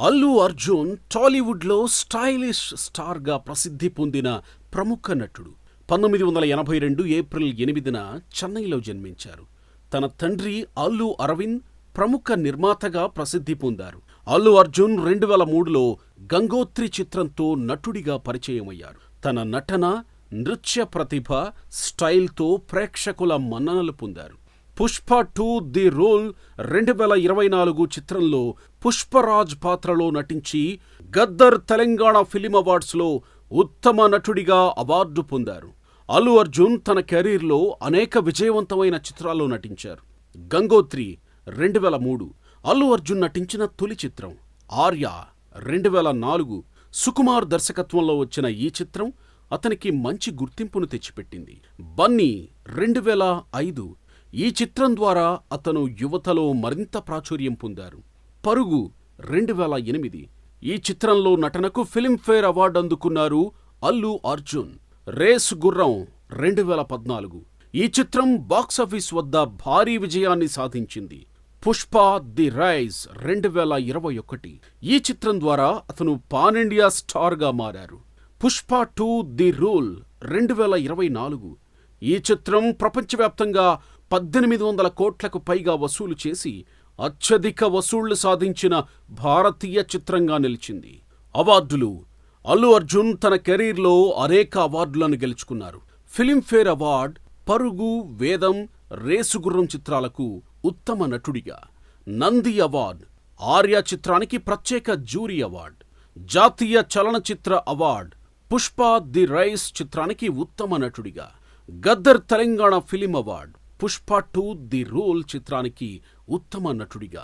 అల్లు అర్జున్ టాలీవుడ్లో స్టైలిష్ స్టార్గా ప్రసిద్ధి పొందిన ప్రముఖ నటుడు. 1982 ఏప్రిల్ 8న చెన్నైలో జన్మించారు. తన తండ్రి అల్లు అరవింద్ ప్రముఖ నిర్మాతగా ప్రసిద్ధి పొందారు. అల్లు అర్జున్ 2003లో గంగోత్రి చిత్రంతో నటుడిగా పరిచయమయ్యారు. తన నటన, నృత్య ప్రతిభ, స్టైల్తో ప్రేక్షకుల మన్ననలు పొందారు. పుష్ప 2 ది రోల్ 2024 చిత్రంలో పుష్పరాజ్ పాత్రలో నటించి గద్దర్ తెలంగాణ ఫిలిం అవార్డ్స్లో ఉత్తమ నటుడిగా అవార్డు పొందారు. అల్లు అర్జున్ తన కెరీర్లో అనేక విజయవంతమైన చిత్రాల్లో నటించారు. గంగోత్రి 2003 అల్లు అర్జున్ నటించిన తొలి చిత్రం. ఆర్య 2004 సుకుమార్ దర్శకత్వంలో వచ్చిన ఈ చిత్రం అతనికి మంచి గుర్తింపును తెచ్చిపెట్టింది. బన్నీ 2005 ఈ చిత్రం ద్వారా అతను యువతలో మరింత ప్రాచుర్యం పొందారు. పరుగు 2008 ఈ చిత్రంలో నటనకు ఫిల్మ్ఫేర్ అవార్డు అందుకున్నారు అల్లు అర్జున్. రేస్ గుర్రం 2014 ఈ చిత్రం బాక్సాఫీస్ వద్ద భారీ విజయాన్ని సాధించింది. పుష్ప ది రైజ్ 2021 ఈ చిత్రం ద్వారా అతను పాన్ ఇండియా స్టార్గా మారారు. పుష్ప 2 ది రూల్ 2024 ఈ చిత్రం ప్రపంచవ్యాప్తంగా 1800 కోట్లకు పైగా వసూలు చేసి అత్యధిక వసూళ్లు సాధించిన భారతీయ చిత్రంగా నిలిచింది. అవార్డులు. అల్లు అర్జున్ తన కెరీర్లో అనేక అవార్డులను గెలుచుకున్నారు. ఫిలింఫేర్ అవార్డ్, పరుగు, వేదం, రేసుగుర్రం చిత్రాలకు ఉత్తమ నటుడిగా, నంది అవార్డ్, ఆర్య చిత్రానికి ప్రత్యేక జ్యూరీ అవార్డ్, జాతీయ చలనచిత్ర అవార్డ్, పుష్ప ది రైస్ చిత్రానికి ఉత్తమ నటుడిగా, Gaddar Telangana film award, Pushpa 2 the rule చిత్రానికి ఉత్తమ నటుడిగా.